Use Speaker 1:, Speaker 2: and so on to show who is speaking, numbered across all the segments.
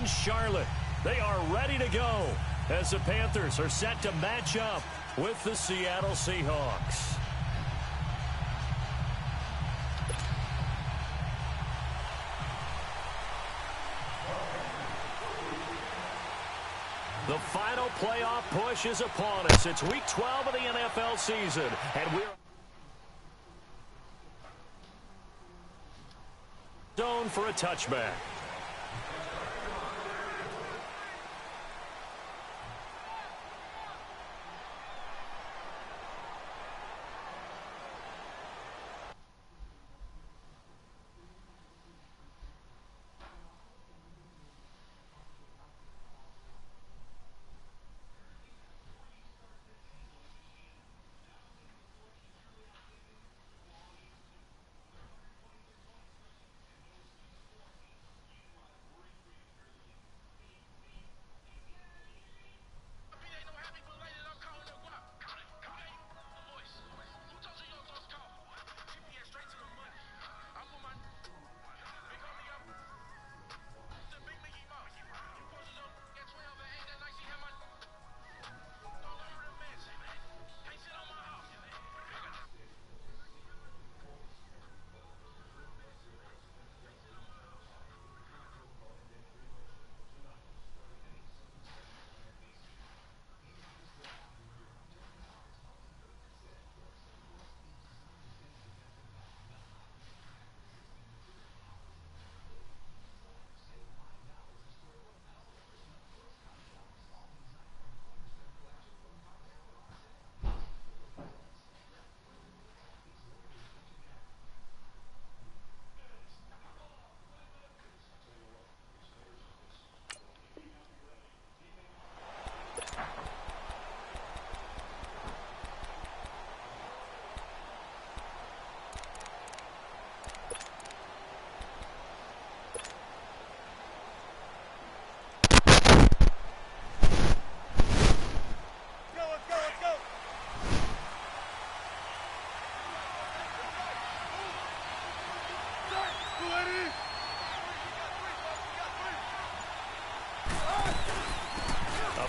Speaker 1: in Charlotte. They are ready to go as the Panthers are set to match up with the Seattle Seahawks. The final playoff push is upon us. It's Week 12 of the NFL season, and we're zone for a touchback.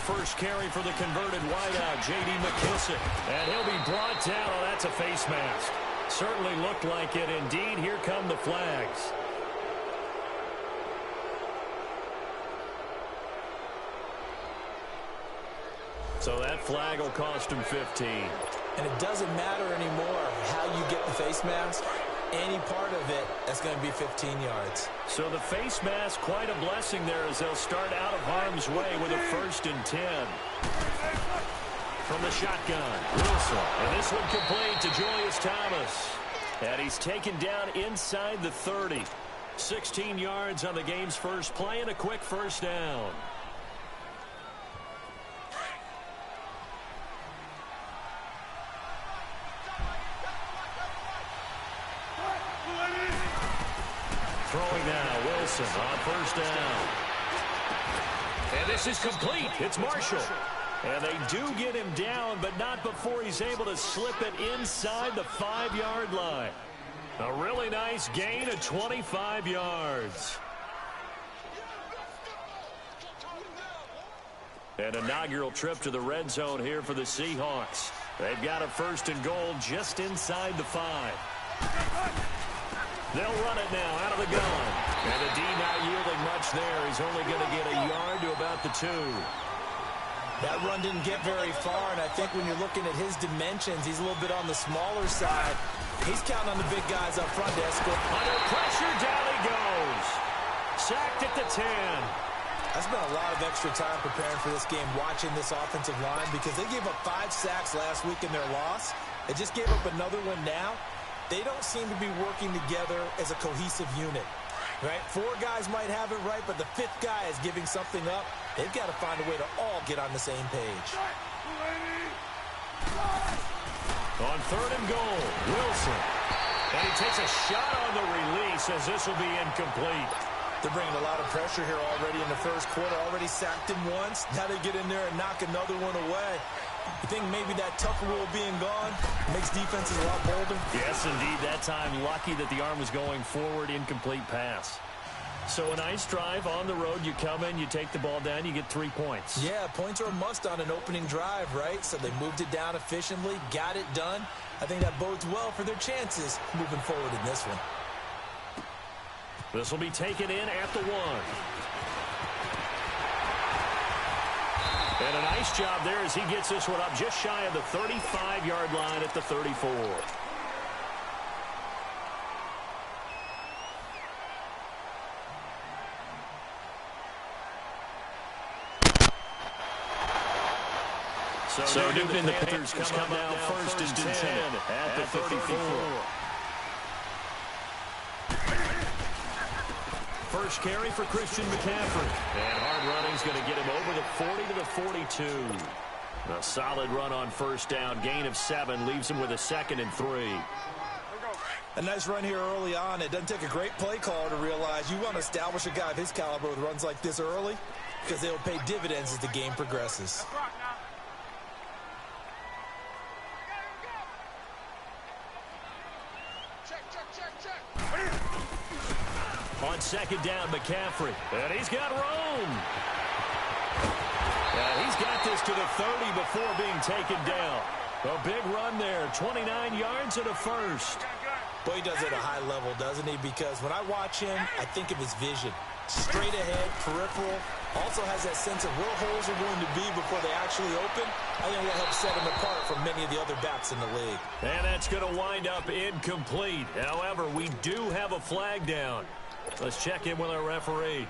Speaker 1: First carry for the converted wideout, J.D. McKissick. And he'll be brought down. Oh, that's a face mask. Certainly looked like it. Indeed, here come the flags. So that flag will cost him 15.
Speaker 2: And it doesn't matter anymore how you get the face mask. Any part of it, that's going to be 15 yards.
Speaker 1: So the face mask, quite a blessing there as they'll start out of harm's way with a 1st and 10. From the shotgun, Wilson. And this one complete to Julius Thomas. And he's taken down inside the 30. 16 yards on the game's first play and a quick first down. Throwing now, Wilson on first down. And this is complete. It's Marshall. And they do get him down, but not before he's able to slip it inside the 5-yard line. A really nice gain of 25 yards. An inaugural trip to the red zone here for the Seahawks. They've got a 1st and goal just inside the 5. They'll run it now out of the gun. And the D not yielding much there. He's only going to get a yard to about the 2.
Speaker 2: That run didn't get very far, and I think when you're looking at his dimensions, he's a little bit on the smaller side. He's counting on the big guys up front to escort.
Speaker 1: Under pressure, down he goes. Sacked at the 10.
Speaker 2: I spent a lot of extra time preparing for this game, watching this offensive line, because they gave up 5 sacks last week in their loss. They just gave up another one now. They don't seem to be working together as a cohesive unit, right? 4 guys might have it right, but the 5th guy is giving something up. They've got to find a way to all get on the same page.
Speaker 1: On 3rd and goal, Wilson. And he takes a shot on the release as this will be incomplete.
Speaker 2: They're bringing a lot of pressure here already in the first quarter. Already sacked him once. Now they get in there and knock another one away. You think maybe that tougher rule being gone makes defenses a lot bolder?
Speaker 1: Yes, indeed. That time, lucky that the arm was going forward, incomplete pass. So a nice drive on the road. You come in, you take the ball down, you get 3 points.
Speaker 2: Yeah, points are a must on an opening drive, right? So they moved it down efficiently, got it done. I think that bodes well for their chances moving forward in this one.
Speaker 1: This will be taken in at the 1. And a nice job there as he gets this one up just shy of the 35-yard line at the 34. So Newton and the Panthers come out first and 10 at the 34. First carry for Christian McCaffrey. And hard running's going to get him over the 40 to the 42. A solid run on first down. Gain of 7 leaves him with a 2nd and 3.
Speaker 2: A nice run here early on. It doesn't take a great play caller to realize you want to establish a guy of his caliber with runs like this early because they'll pay dividends as the game progresses.
Speaker 1: On second down, McCaffrey. And he's got room. And he's got this to the 30 before being taken down. A big run there. 29 yards and a first.
Speaker 2: Boy, he does it at a high level, doesn't he? Because when I watch him, I think of his vision. Straight ahead, peripheral. Also has that sense of where holes are going to be before they actually open. I think that helps set him apart from many of the other backs in the league.
Speaker 1: And that's going to wind up incomplete. However, we do have a flag down. Let's check in with our referee.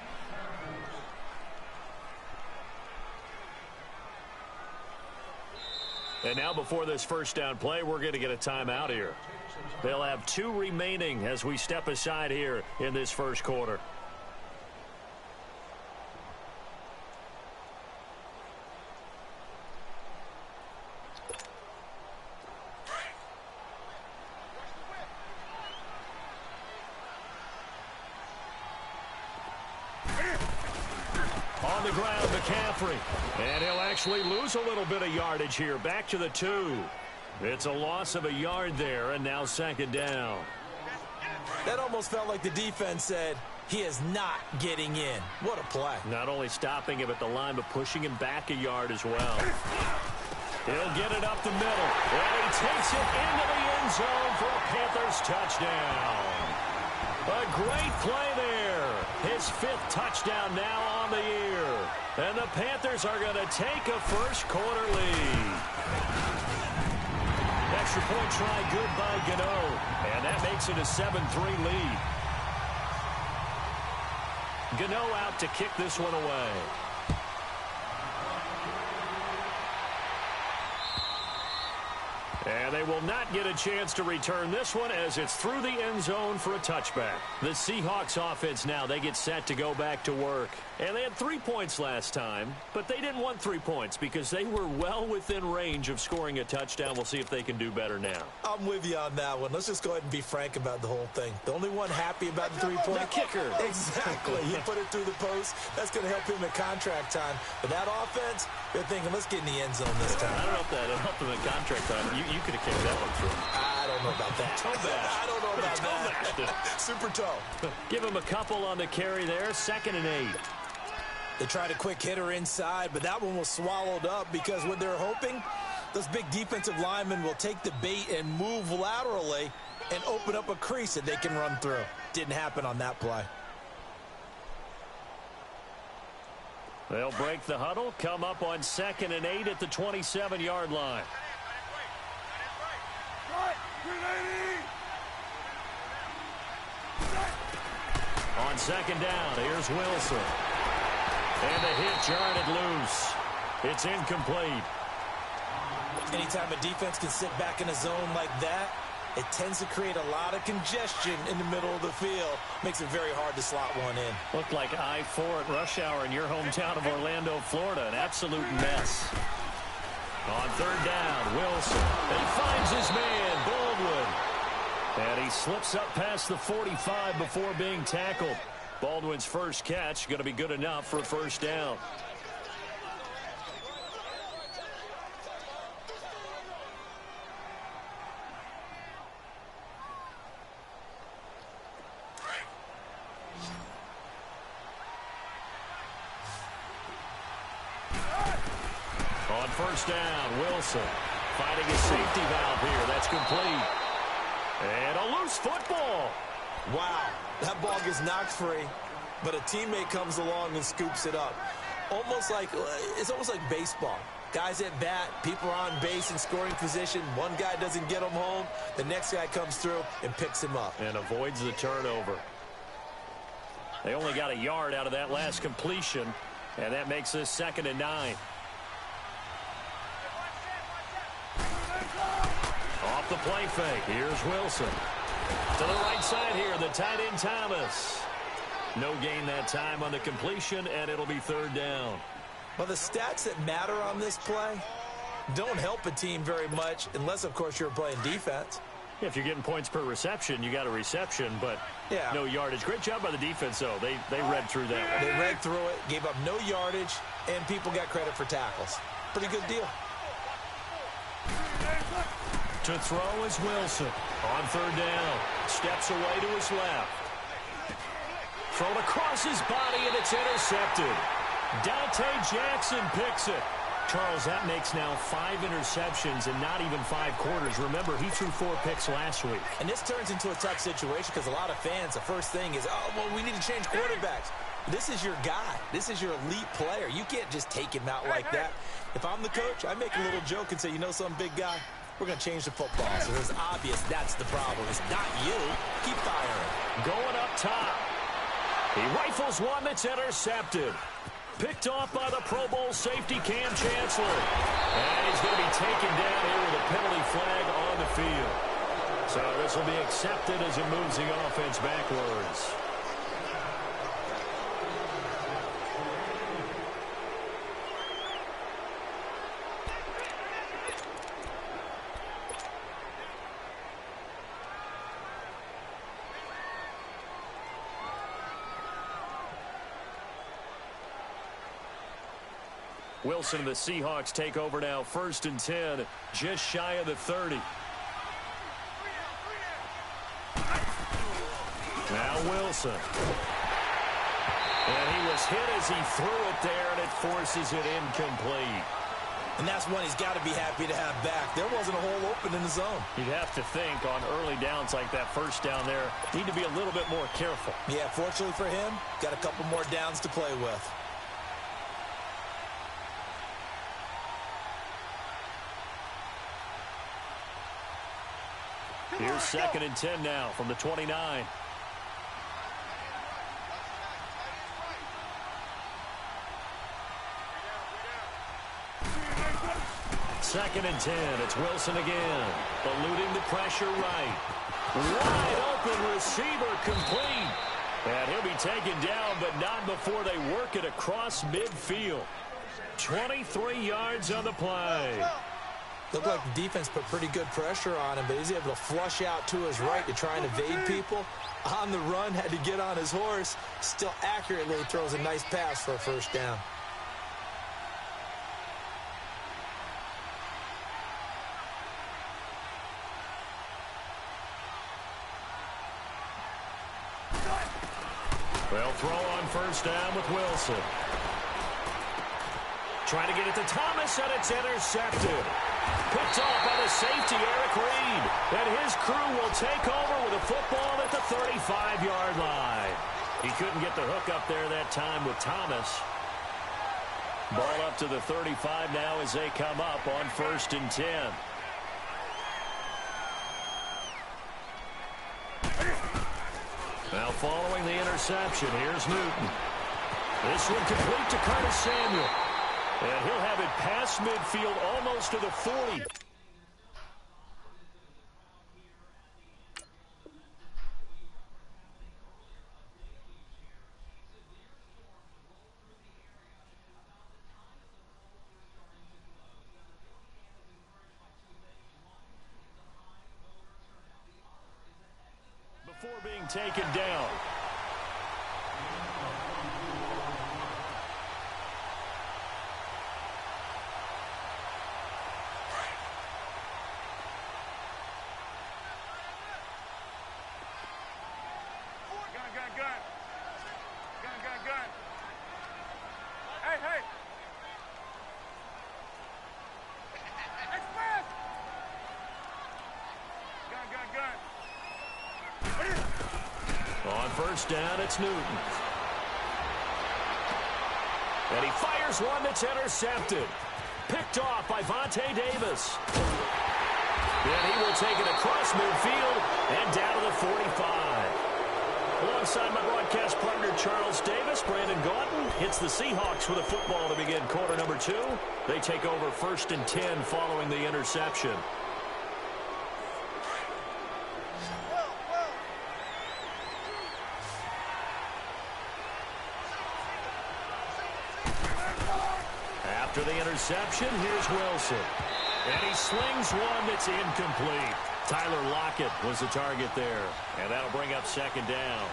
Speaker 1: And now before this first down play, we're going to get a timeout here. They'll have 2 remaining as we step aside here in this first quarter. On the ground, McCaffrey. And he'll actually lose a little bit of yardage here. Back to the 2. It's a loss of a yard there, and now second down.
Speaker 2: That almost felt like the defense said, he is not getting in. What a play.
Speaker 1: Not only stopping him at the line, but pushing him back a yard as well. He'll get it up the middle. And he takes it into the end zone for a Panthers touchdown. A great play there. His 5th touchdown now on the year. And the Panthers are going to take a first quarter lead. Extra point try good by Gano. And that makes it a 7-3 lead. Gano out to kick this one away. And they will not get a chance to return this one as it's through the end zone for a touchback. The Seahawks offense now, they get set to go back to work. And they had 3 points last time, but they didn't want 3 points because they were well within range of scoring a touchdown. We'll see if they can do better now.
Speaker 2: I'm with you on that one. Let's just go ahead and be frank about the whole thing. The only one happy about the 3-point
Speaker 1: kicker.
Speaker 2: Exactly. He put it through the post. That's going to help him in contract time. But that offense, they're thinking, let's get in the end zone this time.
Speaker 1: I don't know if that helped him in contract time. You could have kicked that one through.
Speaker 2: I don't know about that.
Speaker 1: Toe bash.
Speaker 2: I don't know about that. Super toe.
Speaker 1: Give him a couple on the carry there. 2nd and 8.
Speaker 2: They tried a quick hitter inside, but that one was swallowed up because what they're hoping, those big defensive linemen will take the bait and move laterally and open up a crease that they can run through. Didn't happen on that play.
Speaker 1: They'll break the huddle, come up on 2nd and 8 at the 27-yard line. On second down, here's Wilson. And a hit jarred it loose. It's incomplete.
Speaker 2: Anytime a defense can sit back in a zone like that, it tends to create a lot of congestion in the middle of the field. Makes it very hard to slot one in.
Speaker 1: Looked like I-4 at rush hour in your hometown of Orlando, Florida. An absolute mess. On third down, Wilson. And he finds his man, Baldwin. And he slips up past the 45 before being tackled. Baldwin's first catch going to be good enough for a first down. On first down, Wilson finding his safety valve here. That's complete. And a loose football.
Speaker 2: Wow, that ball gets knocked free, but a teammate comes along and scoops it up. It's almost like baseball. Guys at bat, people are on base in scoring position. One guy doesn't get him home. The next guy comes through and picks him up.
Speaker 1: And avoids the turnover. They only got a yard out of that last completion, and that makes this 2nd and 9. Off the play fake. Here's Wilson. To the right side here, the tight end Thomas. No gain that time on the completion, and it'll be 3rd down.
Speaker 2: Well, the stats that matter on this play don't help a team very much unless, of course, you're playing defense.
Speaker 1: If you're getting points per reception, you got a reception, but no yardage. Great job by the defense, though. They read through that one.
Speaker 2: They read through it, gave up no yardage, and people got credit for tackles. Pretty good deal.
Speaker 1: To throw is Wilson. On 3rd down. Steps away to his left. Thrown across his body, and it's intercepted. Dante Jackson picks it. Charles, that makes now 5 interceptions in not even 5 quarters. Remember, he threw 4 picks last week.
Speaker 2: And this turns into a tough situation because a lot of fans, the first thing is, we need to change quarterbacks. This is your guy. This is your elite player. You can't just take him out like that. If I'm the coach, I make a little joke and say, you know some big guy? We're going to change the football. So it's obvious that's the problem. It's not you. Keep firing.
Speaker 1: Going up top. He rifles one that's intercepted. Picked off by the Pro Bowl safety Cam Chancellor. And he's going to be taken down here with a penalty flag on the field. So this will be accepted as it moves the offense backwards. Wilson and the Seahawks take over now. 1st and 10, just shy of the 30. Now Wilson. And he was hit as he threw it there, and it forces it incomplete.
Speaker 2: And that's one he's got to be happy to have back. There wasn't a hole open in the zone.
Speaker 1: You'd have to think on early downs like that, first down there, need to be a little bit more careful.
Speaker 2: Yeah, fortunately for him, got a couple more downs to play with.
Speaker 1: Here's 2nd and 10 now from the 29. Second and 10. It's Wilson again. Eluding the pressure right. Wide open receiver complete. And he'll be taken down, but not before they work it across midfield. 23 yards on the play.
Speaker 2: Looked like the defense put pretty good pressure on him, but he's able to flush out to his right to try and evade people. On the run, had to get on his horse. Still accurately throws a nice pass for a 1st down.
Speaker 1: Well, throw on 1st down with Wilson. Trying to get it to Thomas, and it's intercepted. Picked off by the safety, Eric Reed. And his crew will take over with a football at the 35-yard line. He couldn't get the hook up there that time with Thomas. Ball up to the 35 now as they come up on 1st and 10. Now following the interception, here's Newton. This one complete to Curtis Samuel. And he'll have it past midfield almost to the 40. Before being taken down. first down, it's Newton. And he fires one that's intercepted. Picked off by Vontae Davis. And he will take it across midfield and down to the 45. Alongside my broadcast partner, Charles Davis, Brandon Gaudin hits the Seahawks with a football to begin quarter number 2. They take over 1st and 10 following the interception. After the interception, here's Wilson. And he slings one that's incomplete. Tyler Lockett was the target there. And that'll bring up 2nd down.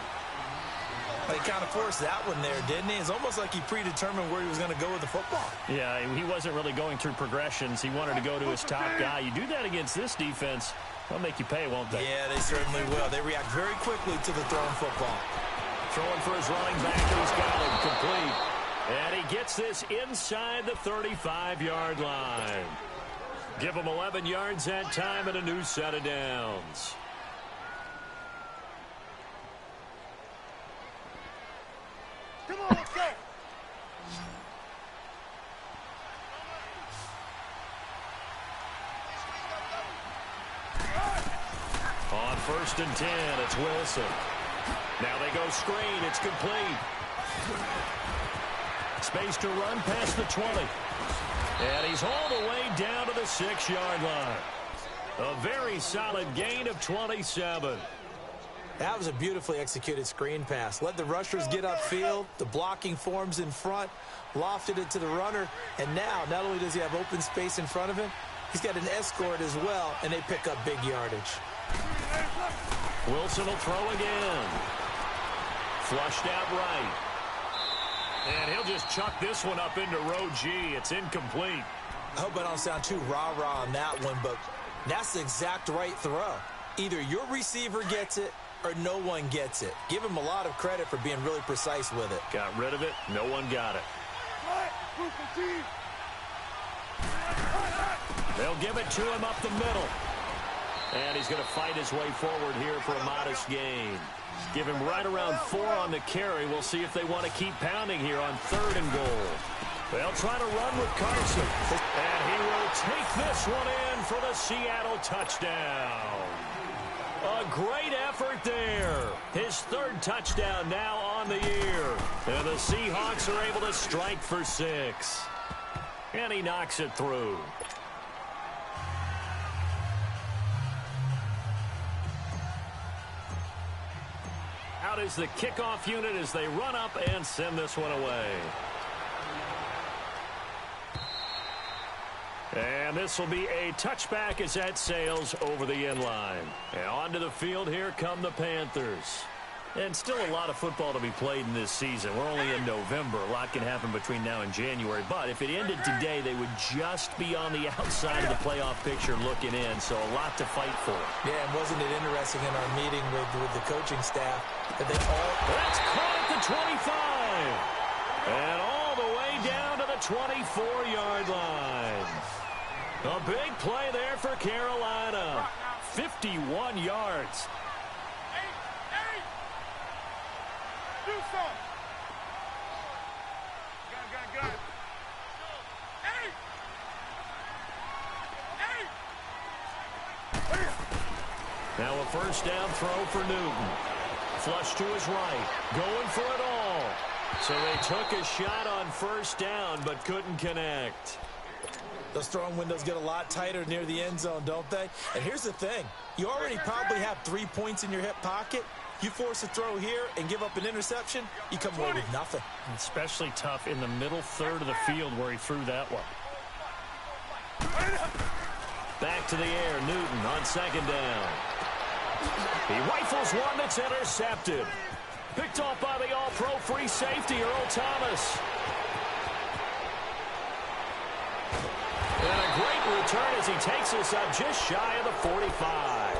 Speaker 2: He kind of forced that one there, didn't he? It's almost like he predetermined where he was going to go with the football.
Speaker 3: Yeah, he wasn't really going through progressions. He wanted to go to his top guy. You do that against this defense, they'll make you pay, won't they?
Speaker 2: Yeah, they certainly will. They react very quickly to the thrown football.
Speaker 1: Throwing for his running back, and he's got it complete. And he gets this inside the 35-yard line. Give him 11 yards that time and a new set of downs.
Speaker 4: Come on, let's go.
Speaker 1: On 1st and 10, it's Wilson. Now they go screen. It's complete. Space to run past the 20. And he's all the way down to the 6-yard line. A very solid gain of 27.
Speaker 2: That was a beautifully executed screen pass. Let the rushers get upfield. The blocking forms in front. Lofted it to the runner. And now, not only does he have open space in front of him, he's got an escort as well, and they pick up big yardage.
Speaker 1: Wilson will throw again. Flushed out right. And he'll just chuck this one up into row G. It's incomplete.
Speaker 2: I hope I don't sound too rah-rah on that one, but that's the exact right throw. Either your receiver gets it or no one gets it. Give him a lot of credit for being really precise with it.
Speaker 1: Got rid of it. No one got it. They'll give it to him up the middle. And he's going to fight his way forward here for a modest gain. Give him right around 4 on the carry. We'll see if they want to keep pounding here on 3rd and goal. They'll try to run with Carson. And he will take this one in for the Seattle touchdown. A great effort there. His 3rd touchdown now on the year. And the Seahawks are able to strike for 6. And he knocks it through. Out is the kickoff unit as they run up and send this one away. And this will be a touchback as that sails over the end line. And onto the field, here come the Panthers. And still a lot of football to be played in this season. We're only in November. A lot can happen between now and January. But if it ended today, they would just be on the outside of the playoff picture looking in. So a lot to fight for.
Speaker 2: Yeah, and wasn't it interesting in our meeting with the coaching staff that they all...
Speaker 1: That's caught at the 25. And all the way down to the 24-yard line. A big play there for Carolina. 51 yards.
Speaker 4: Do something. Gun. Hey.
Speaker 1: Now a first down throw for Newton. Flush to his right. Going for it all. So they took a shot on 1st down but couldn't connect.
Speaker 2: Those throwing windows get a lot tighter near the end zone, don't they? And here's the thing. You already probably have 3 points in your hip pocket. You force a throw here and give up an interception, you come away with nothing.
Speaker 3: Especially tough in the middle 3rd of the field where he threw that one.
Speaker 1: Back to the air, Newton on 2nd down. He rifles one that's intercepted. Picked off by the all-pro free safety, Earl Thomas. And a great return as he takes us up just shy of the 45.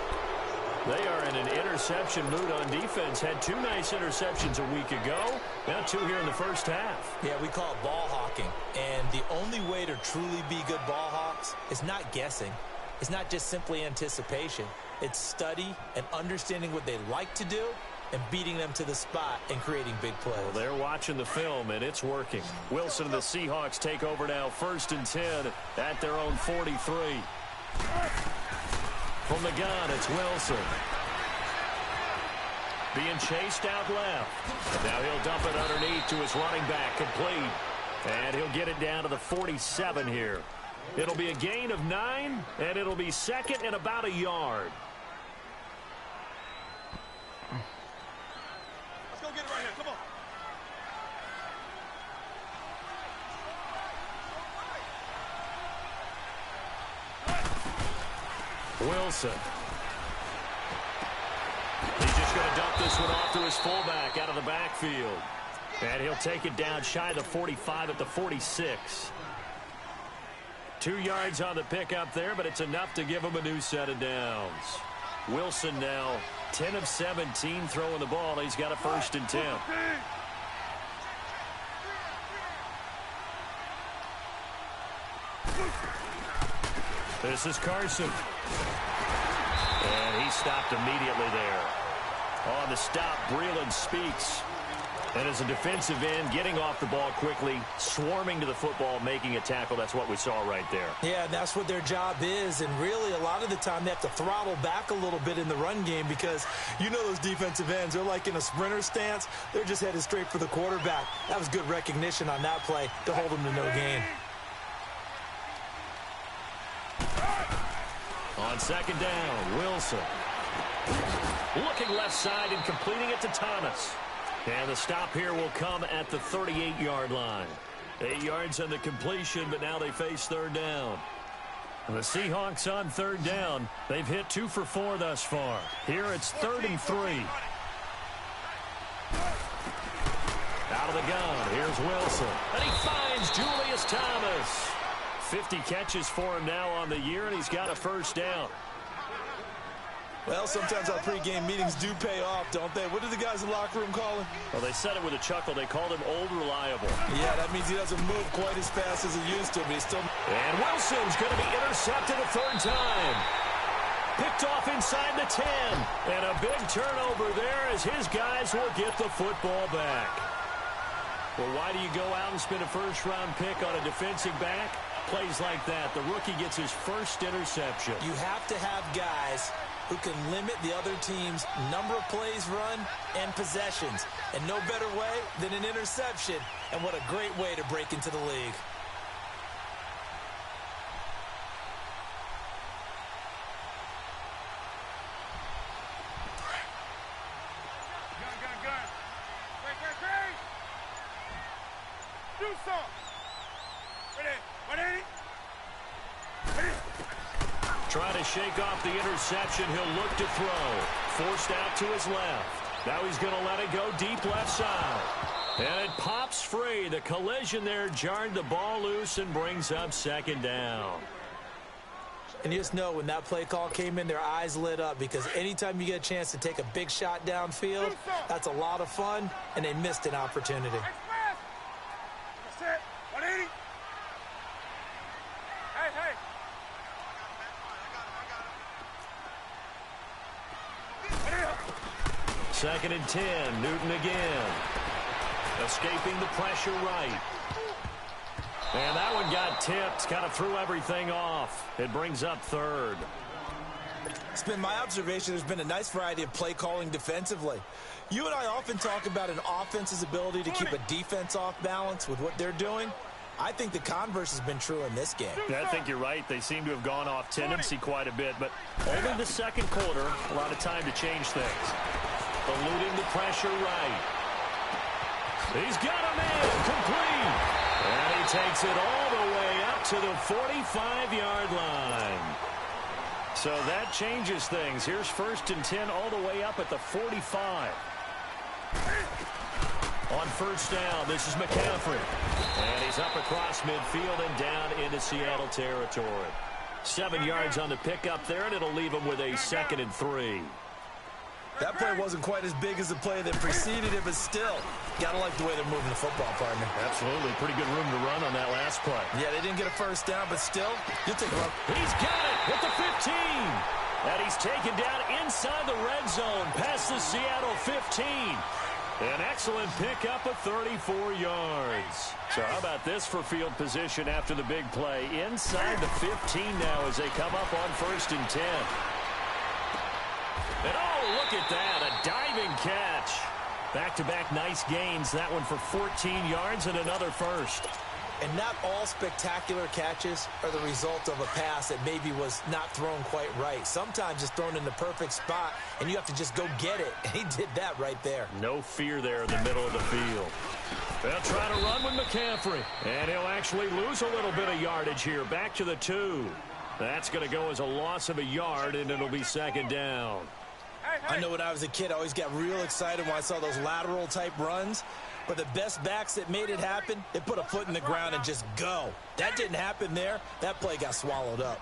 Speaker 1: They are in an interception mood on defense. Had 2 nice interceptions a week ago. Now 2 here in the first half.
Speaker 2: Yeah, we call it ball hawking. And the only way to truly be good ball hawks is not guessing. It's not just simply anticipation. It's study and understanding what they like to do and beating them to the spot and creating big plays.
Speaker 3: Well, they're watching the film, and it's working. Wilson and the Seahawks take over now, 1st and 10 at their own 43. From the gun, it's Wilson. Being chased out left. Now he'll dump it underneath to his running back, complete. And he'll get it down to the 47 here. It'll be a gain of 9, and it'll be 2nd and about a yard.
Speaker 4: Let's go get it right here. Come on.
Speaker 3: Wilson. He's just going to dump this one off to his fullback out of the backfield. And he'll take it down shy of the 45 at the 46. 2 yards on the pickup there, but it's enough to give him a new set of downs. Wilson now 10 of 17 throwing the ball. He's got a 1st and 10. This is Carson. And he stopped immediately there. On the stop, Breeland speaks. And as a defensive end, getting off the ball quickly, swarming to the football, making a tackle. That's what we saw right there.
Speaker 2: Yeah, that's what their job is. And really, a lot of the time, they have to throttle back a little bit in the run game because you know those defensive ends, they're like in a sprinter stance. They're just headed straight for the quarterback. That was good recognition on that play to hold them to no gain.
Speaker 3: On 2nd down, Wilson. Looking left side and completing it to Thomas. And the stop here will come at the 38-yard line. 8 yards on the completion, but now they face 3rd down. And the Seahawks on 3rd down. They've hit 2 for 4 thus far. Here it's 3rd and 3. Out of the gun, here's Wilson. And he finds Julius Thomas. 50 catches for him now on the year, and he's got a 1st down.
Speaker 2: Well, sometimes our pregame meetings do pay off, don't they? What did the guys in the locker room call him?
Speaker 3: Well, they said it with a chuckle. They called him Old Reliable.
Speaker 2: Yeah, that means he doesn't move quite as fast as he used to, but he's still...
Speaker 3: And Wilson's going to be intercepted a 3rd time. Picked off inside the 10. And a big turnover there as his guys will get the football back. Well, why do you go out and spend a 1st-round pick on a defensive back? Plays like that. The rookie gets his 1st interception.
Speaker 2: You have to have guys who can limit the other team's number of plays run and possessions. And no better way than an interception. And what a great way to break into the league.
Speaker 4: Gun. Great. Do something. Ready.
Speaker 3: Trying to shake off the interception. He'll look to throw. Forced out to his left. Now he's going to let it go deep left side. And it pops free. The collision there jarred the ball loose and brings up 2nd down.
Speaker 2: And you just know when that play call came in, their eyes lit up because anytime you get a chance to take a big shot downfield, that's a lot of fun, and they missed an opportunity.
Speaker 4: That's it. 180. Hey.
Speaker 3: 2nd and 10. Newton again. Escaping the pressure right. And that one got tipped. Kind of threw everything off. It brings up 3rd.
Speaker 2: It's been my observation there's been a nice variety of play calling defensively. You and I often talk about an offense's ability to keep a defense off balance with what they're doing. I think the converse has been true in this game.
Speaker 3: Yeah, I think you're right. They seem to have gone off tendency quite a bit, but only the 2nd quarter, a lot of time to change things. Eluding the pressure right. He's got a man complete. And he takes it all the way up to the 45-yard line. So that changes things. Here's 1st and 10 all the way up at the 45. On 1st down, this is McCaffrey. And he's up across midfield and down into Seattle territory. 7 yards on the pickup there, and it'll leave him with a 2nd and 3.
Speaker 2: That play wasn't quite as big as the play that preceded it, but still, got to like the way they're moving the football, partner.
Speaker 3: Absolutely. Pretty good room to run on that last play.
Speaker 2: Yeah, they didn't get a 1st down, but still, you'll take a look.
Speaker 3: He's got it at the 15.
Speaker 1: And he's taken down inside the red zone, past the Seattle 15. An excellent pickup of 34 yards. So how about this for field position after the big play? Inside the 15 now as they come up on 1st and 10. And oh, look at that, a diving catch. Back-to-back nice gains, that one for 14 yards and another first.
Speaker 2: And not all spectacular catches are the result of a pass that maybe was not thrown quite right. Sometimes it's thrown in the perfect spot, and you have to just go get it. And he did that right there.
Speaker 1: No fear there in the middle of the field. They'll try to run with McCaffrey. And he'll actually lose a little bit of yardage here. Back to the 2. That's going to go as a loss of a yard, and it'll be 2nd down.
Speaker 2: I know when I was a kid, I always got real excited when I saw those lateral-type runs. But the best backs that made it happen, they put a foot in the ground and just go. That didn't happen there. That play got swallowed up.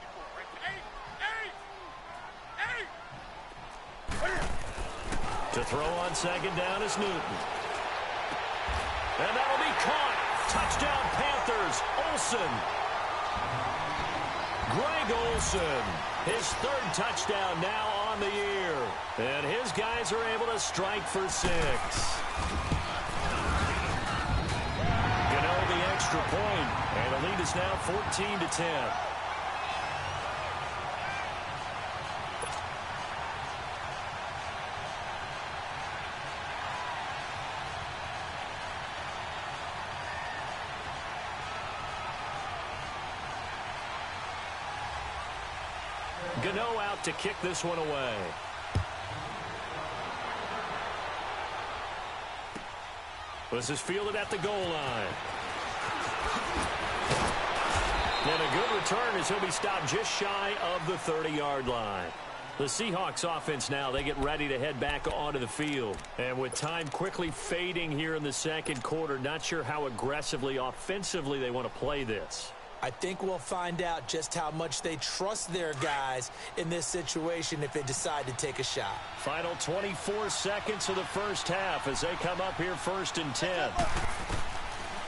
Speaker 1: To throw on 2nd down is Newton. And that'll be caught. Touchdown Panthers. Olsen. Greg Olsen. His 3rd touchdown now on the year. And his guys are able to strike for 6. Extra point, and the lead is now 14-10. Gano out to kick this one away. This is fielded at the goal line. And a good return as he'll be stopped just shy of the 30-yard line. The Seahawks offense now, they get ready to head back onto the field. And with time quickly fading here in the 2nd quarter, not sure how aggressively, offensively they want to play this.
Speaker 2: I think we'll find out just how much they trust their guys in this situation if they decide to take a shot.
Speaker 1: Final 24 seconds of the first half as they come up here 1st and 10.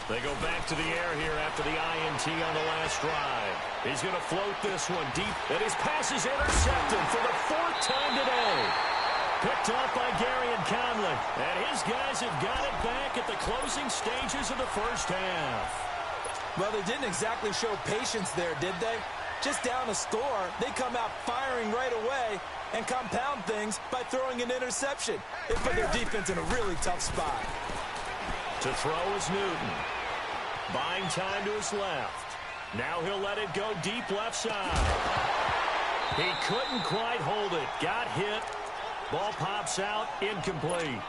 Speaker 1: They go back to the air here after the INT on the last drive. He's going to float this one deep, and his pass is intercepted for the 4th time today. Picked off by Gary and Conley. And his guys have got it back at the closing stages of the first half.
Speaker 2: Well, they didn't exactly show patience there, did they? Just down a score, they come out firing right away and compound things by throwing an interception. It put their defense in a really tough spot.
Speaker 1: To throw is Newton. Buying time to his left. Now he'll let it go deep left side. He couldn't quite hold it. Got hit. Ball pops out. Incomplete.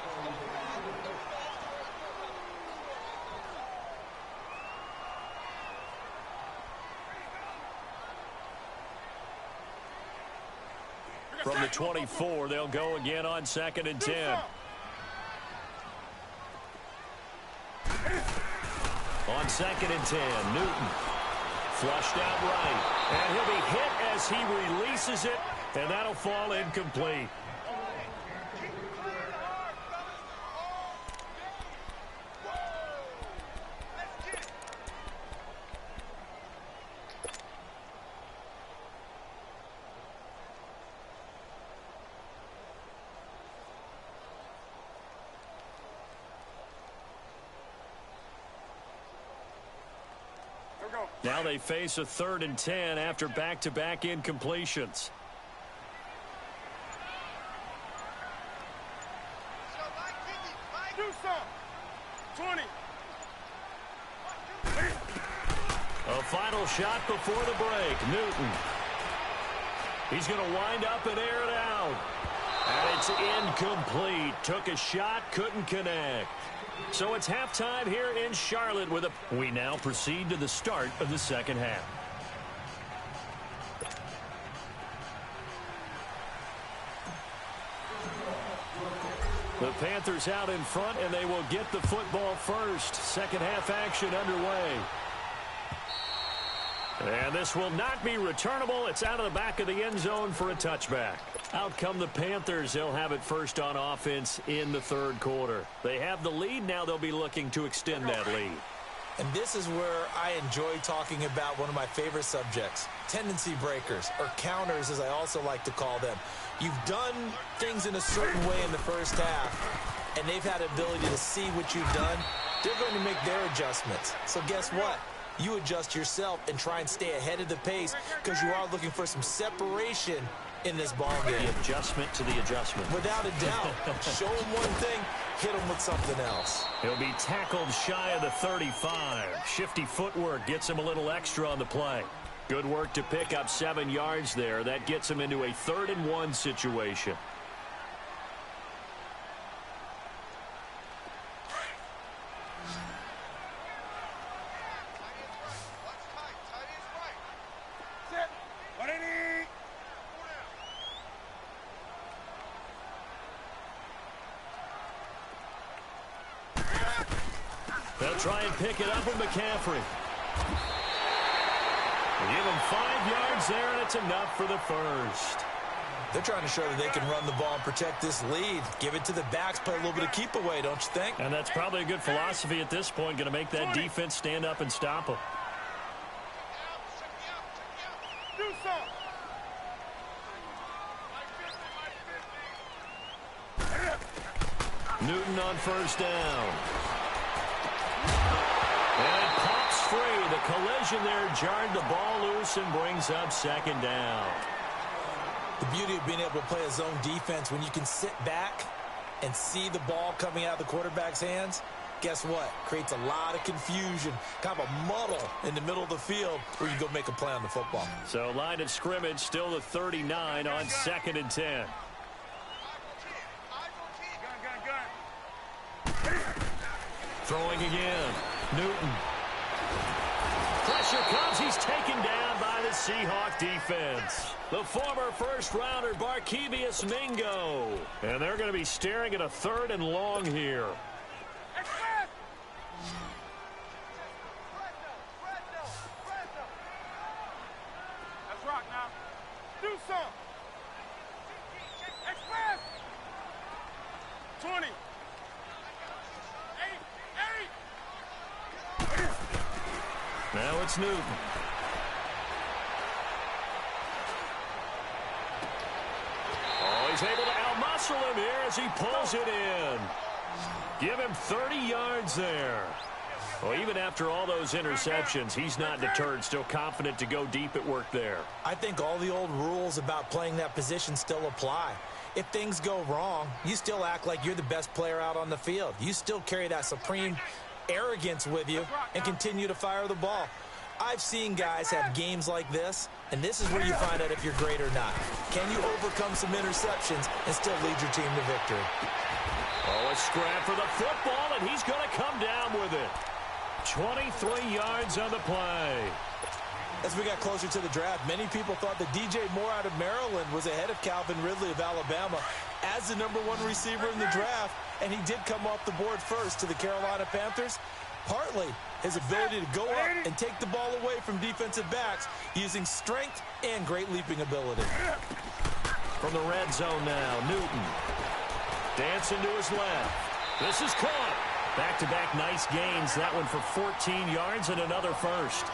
Speaker 1: From the 24, they'll go again on 2nd and 10. On 2nd and 10, Newton flushed out right. And he'll be hit as he releases it, and that'll fall incomplete. Now they face a 3rd and 10 after back-to-back incompletions.
Speaker 4: Do some. 20.
Speaker 1: A final shot before the break. Newton. He's going to wind up and air it out. And it's incomplete. Took a shot, couldn't connect. So it's halftime here in Charlotte with a... We now proceed to the start of the second half. The Panthers out in front, and they will get the football first. Second half action underway. And this will not be returnable. It's out of the back of the end zone for a touchback. Out come the Panthers. They'll have it first on offense in the third quarter. They have the lead. Now they'll be looking to extend that lead.
Speaker 2: And this is where I enjoy talking about one of my favorite subjects, tendency breakers, or counters as I also like to call them. You've done things in a certain way in the first half, and they've had the ability to see what you've done. They're going to make their adjustments. So guess what? You adjust yourself and try and stay ahead of the pace because you are looking for some separation in this ball game.
Speaker 3: The adjustment to the adjustment.
Speaker 2: Without a doubt. Show him one thing, hit him with something else.
Speaker 3: He'll be tackled shy of the 35. Shifty footwork gets him a little extra on the play. Good work to pick up 7 yards there. That gets him into a 3rd and 1 situation. They'll try and pick it up with McCaffrey. They give him 5 yards there, and it's enough for the first.
Speaker 2: They're trying to show that they can run the ball and protect this lead. Give it to the backs, play a little bit of keep away, don't you think?
Speaker 3: And that's probably a good philosophy at this point, going to make that defense stand up and stop him. Newton on first down. And it pops free. The collision there jarred the ball loose and brings up 2nd down.
Speaker 2: The beauty of being able to play a zone defense when you can sit back and see the ball coming out of the quarterback's hands, guess what? Creates a lot of confusion, kind of a muddle in the middle of the field where you go make a play on the football.
Speaker 3: So line of scrimmage still the 39 on 2nd and 10. Throwing again. Newton. Pressure comes. He's taken down by the Seahawk defense. The former first-rounder Barkevious Mingo. And they're going to be staring at a 3rd and long here.
Speaker 4: Let's rock now. Do some. Express. 20.
Speaker 3: Now it's Newton. Oh, he's able to outmuscle him here as he pulls it in. Give him 30 yards there. Well, even after all those interceptions, he's not deterred, still confident to go deep at work there.
Speaker 2: I think all the old rules about playing that position still apply. If things go wrong, you still act like you're the best player out on the field. You still carry that supreme arrogance with you and continue to fire the ball. I've seen guys have games like this, and this is where you find out if you're great or not. Can you overcome some interceptions and still lead your team to victory?
Speaker 3: Oh, a scrap for the football, and he's going to come down with it. 23 yards on the play.
Speaker 2: As we got closer to the draft, many people thought that DJ Moore out of Maryland was ahead of Calvin Ridley of Alabama as the #1 receiver in the draft, and he did come off the board first to the Carolina Panthers. Partly his ability to go up and take the ball away from defensive backs using strength and great leaping ability.
Speaker 3: From the red zone now, Newton. Dancing to his left. This is caught. Back-to-back nice gains. That one for 14 yards and another first.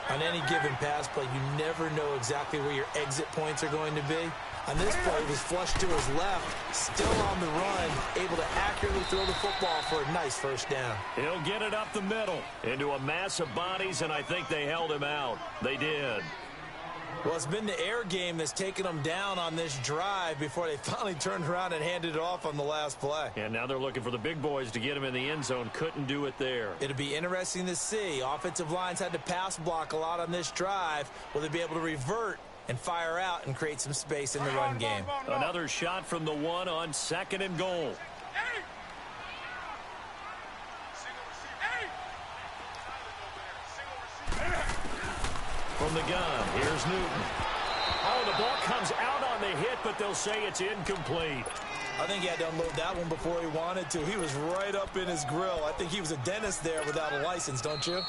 Speaker 2: On any given pass play, you never know exactly where your exit points are going to be. On this play, he was flushed to his left, still on the run, able to accurately throw the football for a nice first down.
Speaker 3: He'll get it up the middle into a mass of bodies, and I think they held him out. They did.
Speaker 2: Well, it's been the air game that's taken them down on this drive before they finally turned around and handed it off on the last play.
Speaker 3: And now they're looking for the big boys to get him in the end zone. Couldn't do it there.
Speaker 2: It'll be interesting to see. Offensive lines had to pass block a lot on this drive. Will they be able to revert and fire out and create some space in the run game?
Speaker 3: Another shot from the 1 on 2nd and goal. From the gun, here's Newton. Oh, the ball comes out on the hit, but they'll say it's incomplete.
Speaker 2: I think he had to unload that one before he wanted to. He was right up in his grill. I think he was a dentist there without a license, don't you?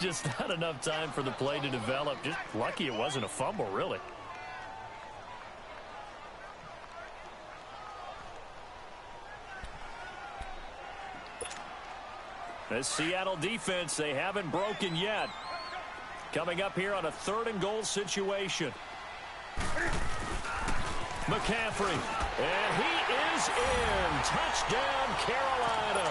Speaker 3: Just not enough time for the play to develop. Just lucky it wasn't a fumble, really. This Seattle defense, they haven't broken yet. Coming up here on a 3rd and goal situation. McCaffrey, and he is in. Touchdown, Carolina.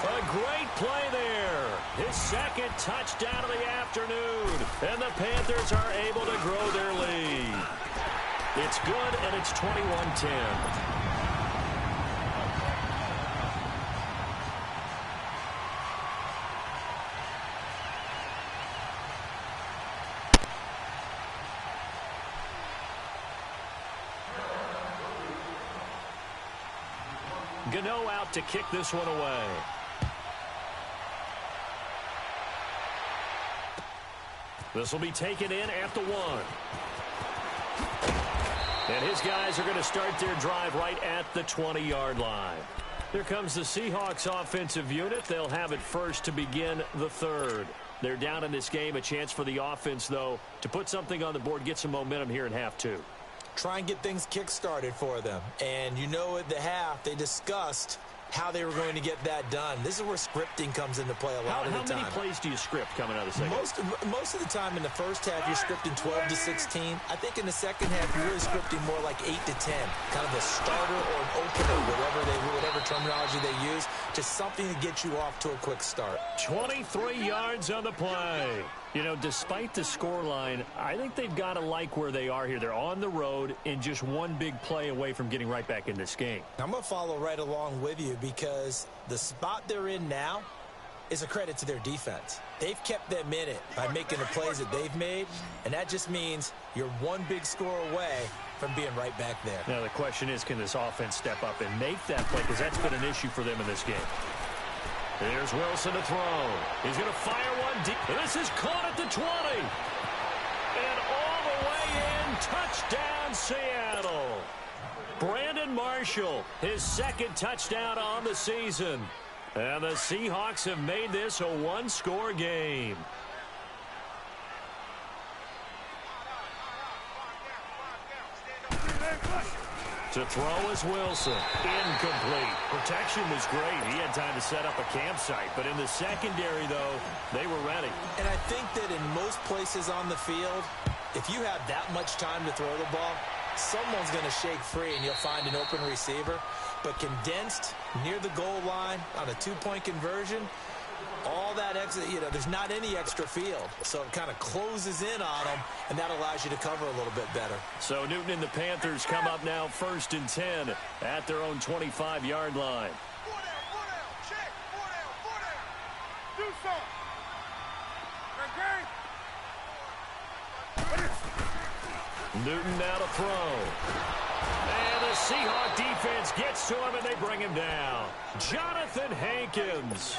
Speaker 3: A great play there. His 2nd touchdown of the afternoon. And the Panthers are able to grow their lead. It's good, and it's 21-10. Gano out to kick this one away. This will be taken in at the 1. And his guys are going to start their drive right at the 20-yard line. Here comes the Seahawks offensive unit. They'll have it first to begin the 3rd. They're down in this game. A chance for the offense, though, to put something on the board, get some momentum here in half 2.
Speaker 2: Try and get things kick-started for them. And you know at the half, they discussed how they were going to get that done. This is where scripting comes into play a lot of the time.
Speaker 3: How many plays do you script coming out of the second?
Speaker 2: Most of the time in the first half, you're scripting 12 to 16. I think in the second half, you're really scripting more like 8 to 10. Kind of a starter or an opener, whatever terminology they use, just something to get you off to a quick start.
Speaker 3: 23 yards on the play. You know, despite the scoreline, I think they've got to like where they are here. They're on the road and just one big play away from getting right back in this game.
Speaker 2: I'm going to follow right along with you because the spot they're in now is a credit to their defense. They've kept them in it by making the plays that they've made, and that just means you're one big score away from being right back there.
Speaker 3: Now, the question is, can this offense step up and make that play? Because that's been an issue for them in this game. Here's Wilson to throw. He's going to fire one deep. This is caught at the 20. And all the way in, touchdown Seattle. Brandon Marshall, his 2nd touchdown on the season. And the Seahawks have made this a 1-score game. To throw is Wilson. Incomplete. Protection was great. He had time to set up a campsite. But in the secondary, though, they were ready.
Speaker 2: And I think that in most places on the field, if you have that much time to throw the ball, someone's going to shake free and you'll find an open receiver. But condensed near the goal line on a 2-point conversion, all that extra, there's not any extra field. So it kind of closes in on them, and that allows you to cover a little bit better.
Speaker 3: So Newton and the Panthers come up now 1st and 10 at their own 25-yard line.
Speaker 4: 4 down, check, 4 down. Do something.
Speaker 3: Newton now to throw. And the Seahawk defense gets to him, and they bring him down. Jonathan Hankins.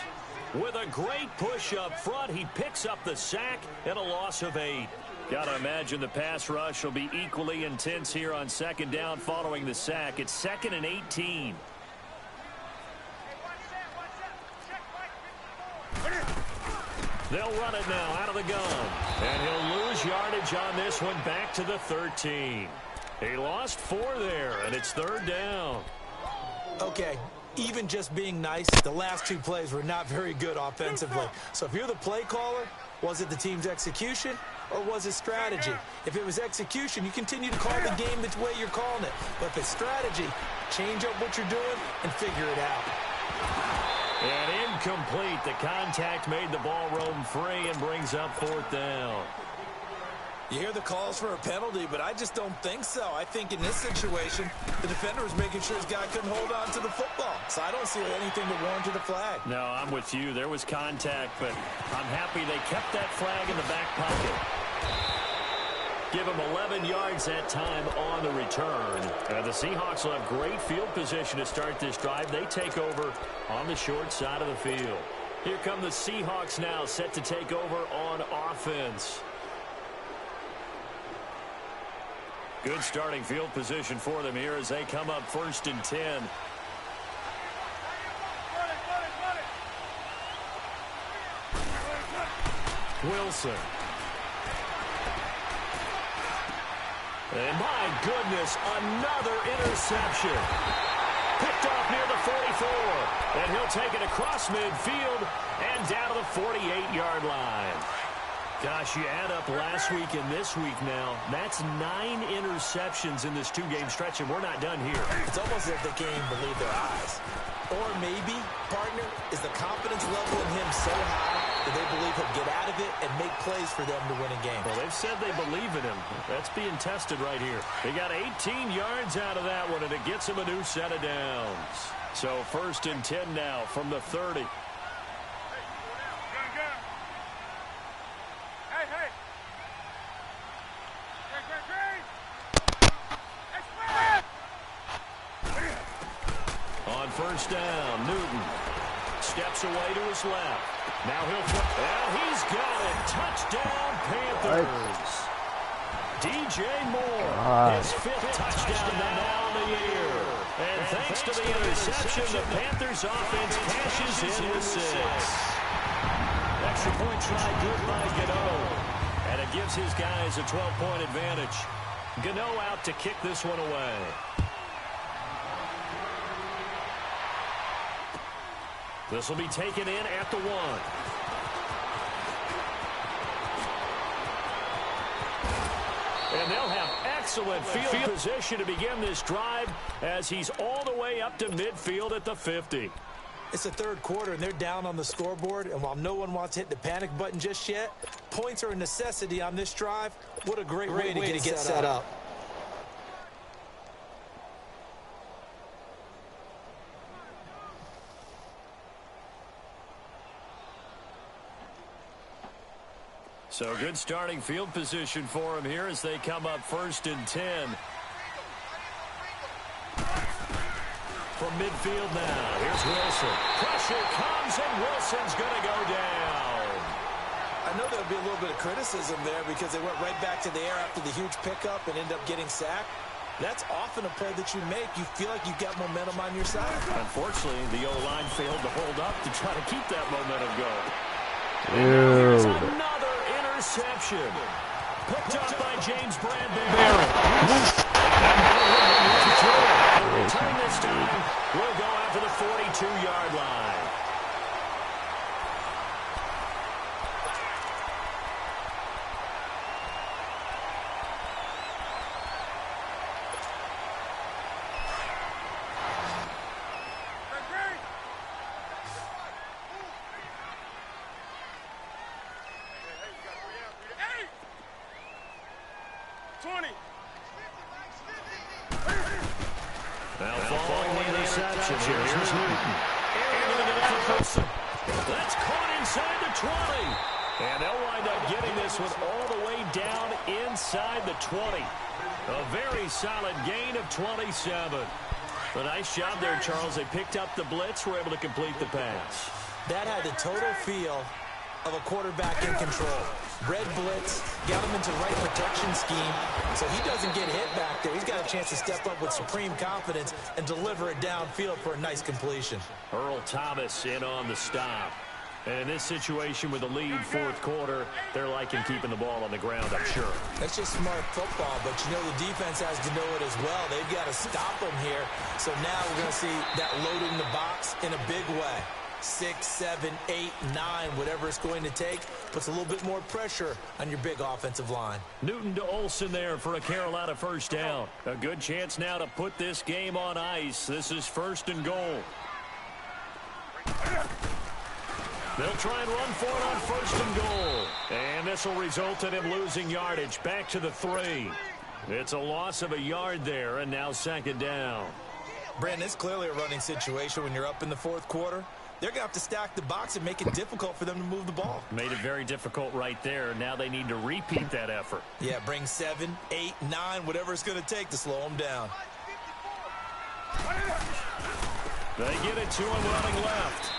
Speaker 3: With a great push up front, he picks up the sack and a loss of 8. Got to imagine the pass rush will be equally intense here on 2nd down following the sack. It's 2nd and 18. They'll run it now out of the gun. And he'll lose yardage on this one back to the 13. He lost 4 there, and it's 3rd down.
Speaker 2: Okay. Even just being nice, the last 2 plays were not very good offensively. So if you're the play caller, was it the team's execution or was it strategy? If it was execution, you continue to call the game the way you're calling it. But if it's strategy, change up what you're doing and figure it out.
Speaker 3: And incomplete. The contact made the ball roam free and brings up 4th down.
Speaker 2: You hear the calls for a penalty, but I just don't think so. I think in this situation, the defender was making sure his guy couldn't hold on to the football. So I don't see anything to warrant the flag.
Speaker 3: No, I'm with you. There was contact, but I'm happy they kept that flag in the back pocket. Give him 11 yards that time on the return. The Seahawks will have great field position to start this drive. They take over on the short side of the field. Here come the Seahawks now, set to take over on offense. Good starting field position for them here as they come up 1st and 10. Wilson. And my goodness, another interception. Picked off near the
Speaker 1: 44. And he'll take it across midfield and down to the 48-yard line. Gosh, you add up last week and this week now. That's 9 interceptions in this two-game stretch, and we're not done here.
Speaker 2: It's almost as if they can't even believe their eyes. Or maybe, partner, is the confidence level in him so high that they believe he'll get out of it and make plays for them to win a game.
Speaker 1: Well, they've said they believe in him. That's being tested right here. They got 18 yards out of that one, and it gets him a new set of downs. So 1st and 10 now from the 30. First down, Newton steps away to his left. Now he's got it. Touchdown, Panthers. DJ Moore, his 5th touchdown now in the year. And thanks to the interception, the Panthers offense cashes in with 6. Extra point try good by Gano. And it gives his guys a 12-point advantage. Gano out to kick this one away. This will be taken in at the 1. And they'll have excellent field position to begin this drive as he's all the way up to midfield at the 50.
Speaker 2: It's the 3rd quarter, and they're down on the scoreboard. And while no one wants to hit the panic button just yet, points are a necessity on this drive. What a great way to get set up.
Speaker 1: So good starting field position for him here as they come up 1st and 10. From midfield now, here's Wilson. Pressure comes, and Wilson's going to go down.
Speaker 2: I know there'll be a little bit of criticism there because they went right back to the air after the huge pickup and end up getting sacked. That's often a play that you make. You feel like you've got momentum on your side. Unfortunately, the O-line failed to hold up to try to keep that momentum going. Here's another interception. Picked up by James Bradbury. Return this time. We'll go after the 42-yard line. That's caught inside the 20. And they'll wind up getting this one all the way down inside the 20. A very solid gain of 27. A nice job there, Charles. They picked up the blitz, were able to complete the pass. That had the total feel of a quarterback in control. Red blitz, got him into the right protection scheme, so he doesn't get hit back there. He's got a chance to step up with supreme confidence and deliver it downfield for a nice completion.
Speaker 1: Earl Thomas in on the stop. And in this situation with the lead 4th quarter, they're liking keeping the ball on the ground, I'm sure.
Speaker 2: That's just smart football, but you know the defense has to know it as well. They've got to stop them here. So now we're going to see that loading the box in a big way. 6, 7, 8, 9, whatever it's going to take, puts a little bit more pressure on your big offensive line.
Speaker 1: Newton to Olsen there for a Carolina first down. A good chance now to put this game on ice. This is 1st and goal. They'll try and run for it on 1st and goal. And this will result in him losing yardage back to the 3. It's a loss of a yard there, and now 2nd down.
Speaker 2: Brandon, it's clearly a running situation when you're up in the 4th quarter. They're going to have to stack the box and make it difficult for them to move the ball.
Speaker 1: Made it very difficult right there. Now they need to repeat that effort.
Speaker 2: Yeah, bring 7, 8, 9, whatever it's going to take to slow them down.
Speaker 1: They get it to him running left.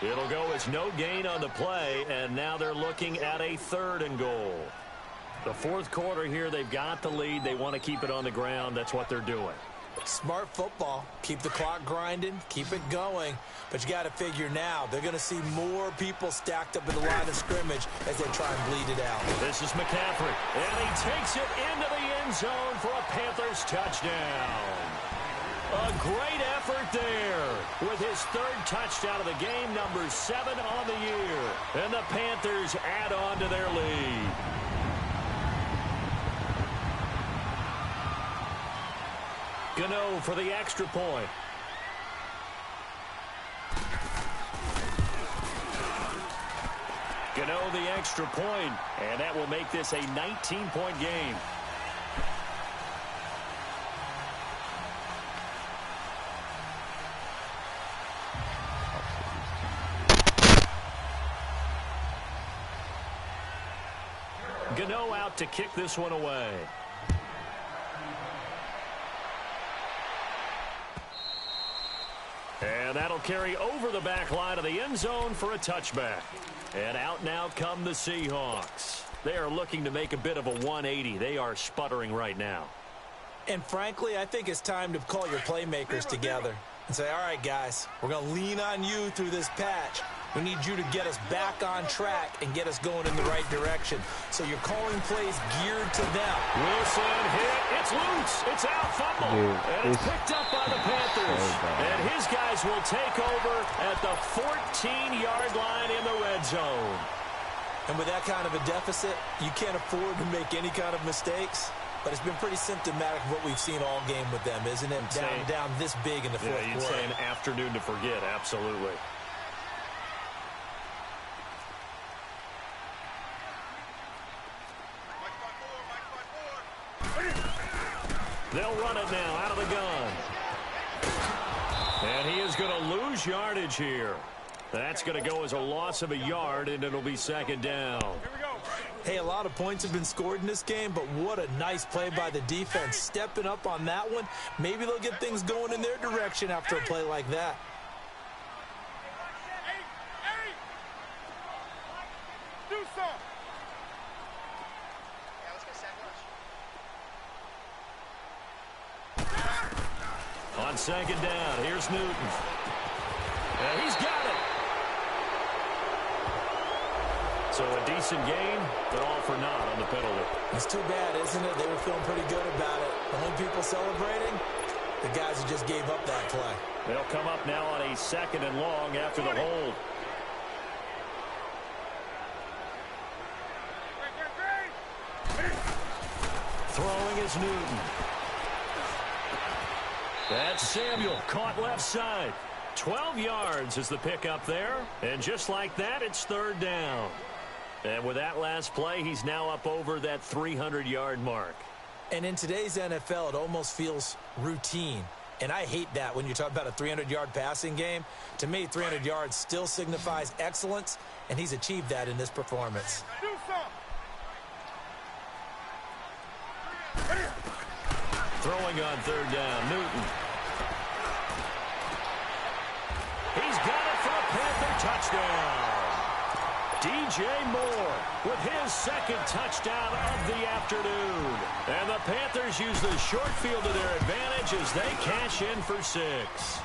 Speaker 1: It'll go as no gain on the play, and now they're looking at a 3rd and goal. The 4th quarter here, they've got the lead. They want to keep it on the ground. That's what they're doing.
Speaker 2: Smart football. Keep the clock grinding. Keep it going. But you got to figure now, they're going to see more people stacked up in the line of scrimmage as they try and bleed it out.
Speaker 1: This is McCaffrey, and he takes it into the end zone for a Panthers touchdown. A great effort there with his third touchdown of the game, number 7 on the year. And the Panthers add on to their lead. Gano for the extra point. Gano the extra point, and that will make this a 19-point game. Gano out to kick this one away. And that'll carry over the back line of the end zone for a touchback. And out now come the Seahawks. They are looking to make a bit of a 180. They are sputtering right now.
Speaker 2: And frankly, I think it's time to call your playmakers together and say, all right, guys, we're going to lean on you through this patch. We need you to get us back on track and get us going in the right direction. So you're calling plays geared to them.
Speaker 1: Wilson hit. It's loose. It's out. Fumble. And it's picked up by the Panthers. And his guys will take over at the 14-yard line in the red zone.
Speaker 2: And with that kind of a deficit, you can't afford to make any kind of mistakes. But it's been pretty symptomatic of what we've seen all game with them, isn't it? Down this big in the fourth quarter.
Speaker 1: You'd say an afternoon to forget. Absolutely. They'll run it now out of the gun. And he is going to lose yardage here. That's going to go as a loss of a yard, and it'll be second down.
Speaker 2: Hey, a lot of points have been scored in this game, but what a nice play by the defense. Stepping up on that one. Maybe they'll get things going in their direction after a play like that.
Speaker 4: Do something.
Speaker 1: On second down, here's Newton. And he's got it. So a decent gain, but all for naught on the penalty.
Speaker 2: It's too bad, isn't it? They were feeling pretty good about it. The home people celebrating, the guys who just gave up that play.
Speaker 1: They'll come up now on a second and long after the hold. Throwing is Newton. That's Samuel, caught left side. 12 yards is the pickup there. And just like that, it's third down. And with that last play, he's now up over that 300-yard mark.
Speaker 2: And in today's NFL, it almost feels routine. And I hate that when you talk about a 300-yard passing game. To me, 300 yards still signifies excellence, and he's achieved that in this performance.
Speaker 4: Do something.
Speaker 1: Throwing on third down, Newton. He's got it for a Panther touchdown. DJ Moore with his second touchdown of the afternoon. And the Panthers use the short field to their advantage as they cash in for 6.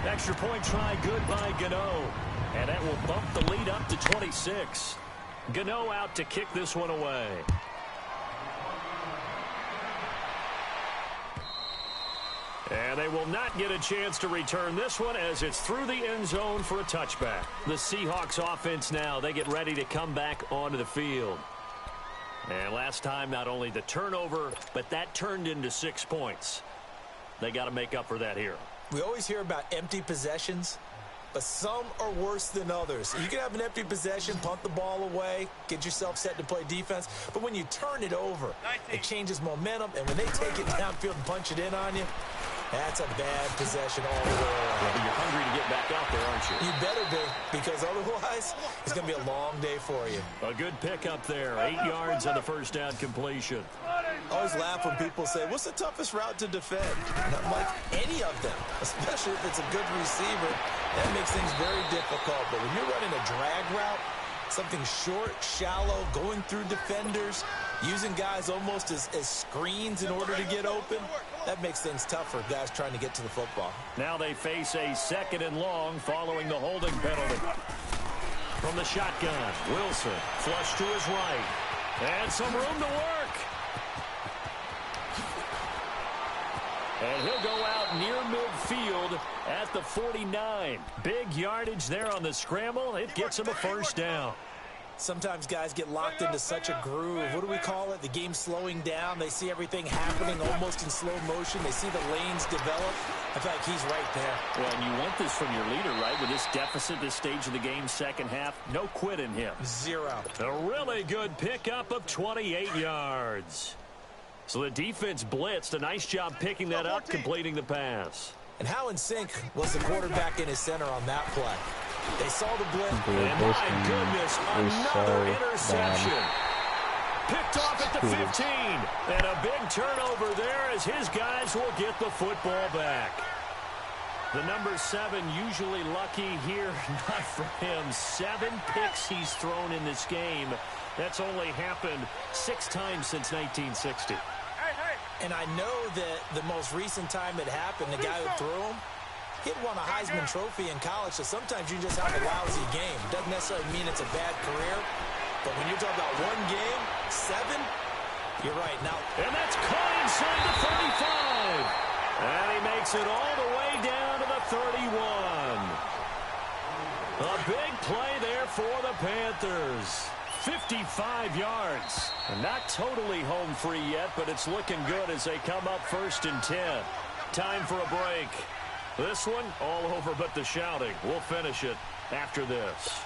Speaker 1: Extra point try good by Gano. And that will bump the lead up to 26. Gano out to kick this one away. And they will not get a chance to return this one as it's through the end zone for a touchback. The Seahawks offense now, they get ready to come back onto the field. And last time, not only the turnover, but that turned into 6 points. They got to make up for that here.
Speaker 2: We always hear about empty possessions, but some are worse than others. You can have an empty possession, punt the ball away, get yourself set to play defense, but when you turn it over, it changes momentum, and when they take it downfield and punch it in on you, that's a bad possession all the way around.
Speaker 1: Yeah, but you're hungry to get back out there, aren't you?
Speaker 2: You better be, because otherwise, it's going to be a long day for you.
Speaker 1: A good pickup there. 8 yards on the first down completion.
Speaker 2: I always laugh when people say, what's the toughest route to defend? And I'm like, any of them, especially if it's a good receiver. That makes things very difficult. But when you're running a drag route, something short, shallow, going through defenders, using guys almost as screens in order to get open, that makes things tough for guys trying to get to the football.
Speaker 1: Now they face a second and long following the holding penalty. From the shotgun, Wilson flush to his right. And some room to work. And he'll go out near midfield at the 49. Big yardage there on the scramble. It gets him a first down.
Speaker 2: Sometimes guys get locked into such a groove. What do we call it? The game slowing down. They see everything happening almost in slow motion. They see the lanes develop. I feel like he's right there.
Speaker 1: Well, and you want this from your leader, right? With this deficit, this stage of the game, second half, no quit in him.
Speaker 2: Zero.
Speaker 1: A really good pickup of 28 yards. So the defense blitzed. A nice job picking that up, completing the pass.
Speaker 2: And how in sync was the quarterback in his center on that play? They saw the blitz.
Speaker 1: And my goodness, another interception. Picked off at the 15. And a big turnover there as his guys will get the football back. The number 7 usually lucky here. Not for him. 7 picks he's thrown in this game. That's only happened 6 times since 1960.
Speaker 2: And I know that the most recent time it happened, the guy who threw him, he'd won a Heisman Trophy in college, so sometimes you just have a lousy game. Doesn't necessarily mean it's a bad career, but when you're talking about one game, 7, you're right. Now,
Speaker 1: and that's caught inside the 35. And he makes it all the way down to the 31. A big play there for the Panthers. 55 yards. And not totally home free yet, but it's looking good as they come up 1st and 10. Time for a break. This one, all over but the shouting. We'll finish it after this.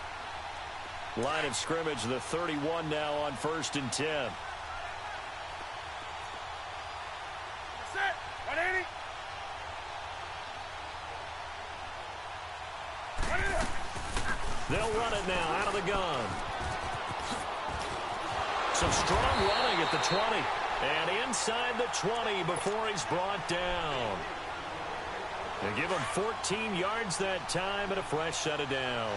Speaker 1: Line of scrimmage, the 31 now on 1st and 10.
Speaker 4: Set. 180.
Speaker 1: They'll run it now out of the gun. Some strong running at the 20. And inside the 20 before he's brought down. They give him 14 yards that time and a fresh set of downs.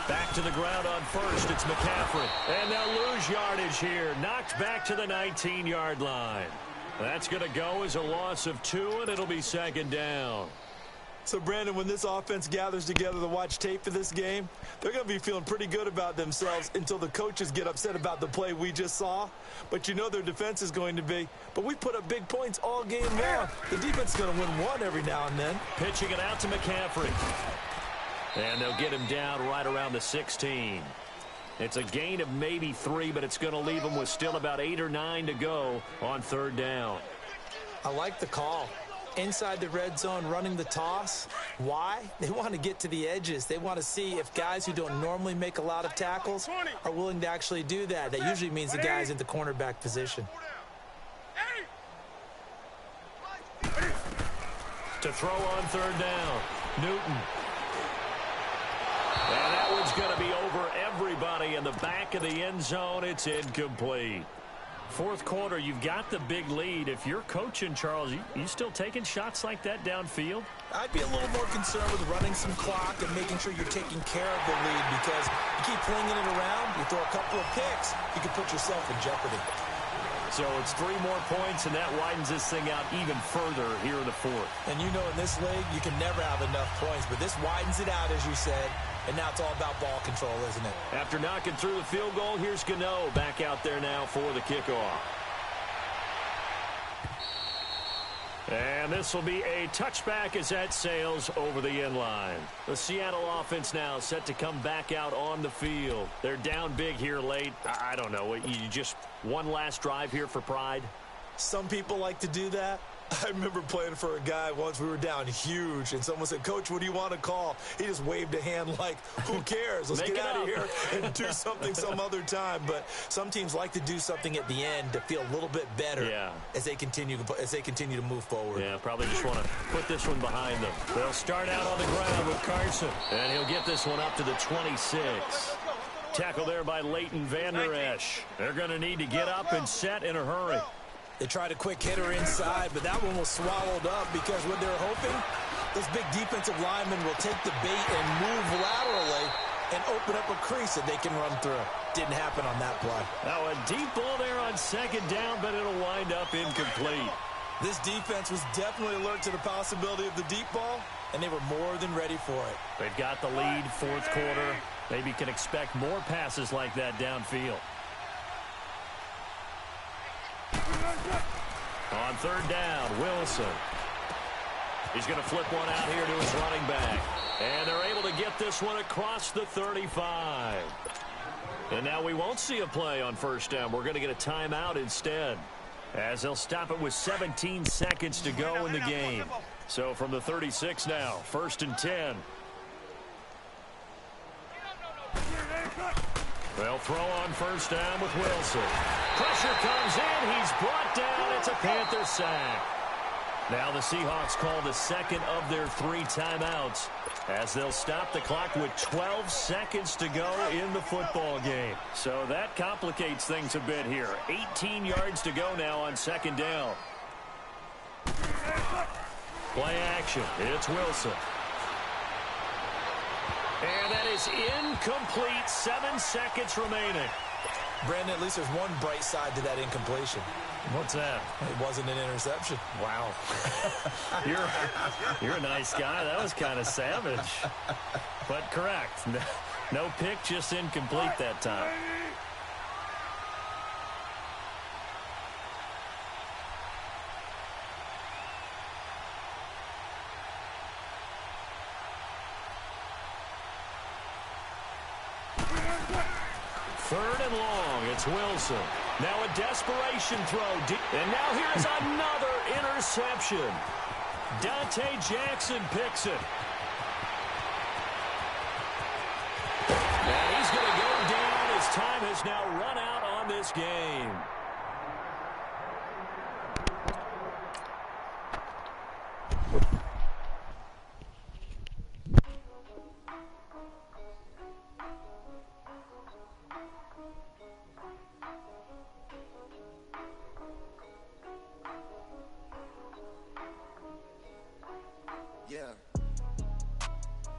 Speaker 1: Back to the ground on 1st. It's McCaffrey. And they'll lose yardage here. Knocked back to the 19-yard line. That's going to go as a loss of 2, and it'll be 2nd down.
Speaker 2: So, Brandon, when this offense gathers together to watch tape for this game, they're going to be feeling pretty good about themselves until the coaches get upset about the play we just saw. But you know their defense is going to be. But we put up big points all game long. The defense is going to win one every now and then.
Speaker 1: Pitching it out to McCaffrey. And they'll get him down right around the 16. It's a gain of maybe 3, but it's going to leave him with still about 8 or 9 to go on 3rd down.
Speaker 2: I like the call. Inside the red zone, running the toss. Why? They want to get to the edges. They want to see if guys who don't normally make a lot of tackles are willing to actually do that. That usually means the guy's in the cornerback position.
Speaker 1: To throw on 3rd down, Newton. And that one's going to be over everybody in the back of the end zone. It's incomplete. 4th quarter, you've got the big lead. If you're coaching, Charles, you still taking shots like that downfield?
Speaker 2: I'd be a little more concerned with running some clock and making sure you're taking care of the lead, because you keep flinging it around, you throw a couple of picks, you can put yourself in jeopardy.
Speaker 1: So it's 3 more points, and that widens this thing out even further here in the 4th.
Speaker 2: And you know in this league, you can never have enough points, but this widens it out, as you said. And now it's all about ball control, isn't it?
Speaker 1: After knocking through the field goal, here's Gano back out there now for the kickoff. And this will be a touchback as that sails over the end line. The Seattle offense now set to come back out on the field. They're down big here late. I don't know. You just one last drive here for pride?
Speaker 2: Some people like to do that. I remember playing for a guy once. We were down huge, and someone said, "Coach, what do you want to call?" He just waved a hand like, who cares? Let's get out of here and do something some other time. But some teams like to do something at the end to feel a little bit better as they continue to move forward.
Speaker 1: Yeah, probably just want to put this one behind them. They'll start out on the ground with Carson, and he'll get this one up to the 26. Tackle there by Leighton Vander Esch. They're going to need to get up and set in a hurry.
Speaker 2: They tried a quick hitter inside, but that one was swallowed up because what they're hoping, those big defensive linemen will take the bait and move laterally and open up a crease that they can run through. Didn't happen on that play.
Speaker 1: Now a deep ball there on 2nd down, but it'll wind up incomplete.
Speaker 2: This defense was definitely alert to the possibility of the deep ball, and they were more than ready for it.
Speaker 1: They've got the lead, 4th quarter. Maybe can expect more passes like that downfield. On third down, Wilson. He's going to flip one out here to his running back. And they're able to get this one across the 35. And now we won't see a play on first down. We're going to get a timeout instead, as they'll stop it with 17 seconds to go in the game. So from the 36 now, 1st and 10. They'll throw on first down with Wilson. Pressure comes in. He's brought down. It's a Panther sack. Now the Seahawks call the second of their 3 timeouts, as they'll stop the clock with 12 seconds to go in the football game. So that complicates things a bit here. 18 yards to go now on second down. Play action. It's Wilson. And that is incomplete. 7 seconds remaining.
Speaker 2: Brandon, at least there's one bright side to that incompletion.
Speaker 3: What's that?
Speaker 2: It wasn't an interception.
Speaker 3: Wow. You're a nice guy. That was kind of savage. But correct. No pick, just incomplete that time. Third and long, it's Wilson. Now a desperation throw. And now here's another interception. Dante Jackson picks it. And he's going to go down. His time has now run out on this game.
Speaker 5: Yeah,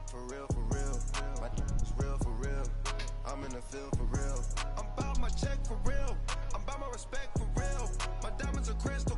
Speaker 5: for real, my is real for real, I'm in the field for real, I'm about my check for real, I'm about my respect for real, my diamonds are crystal.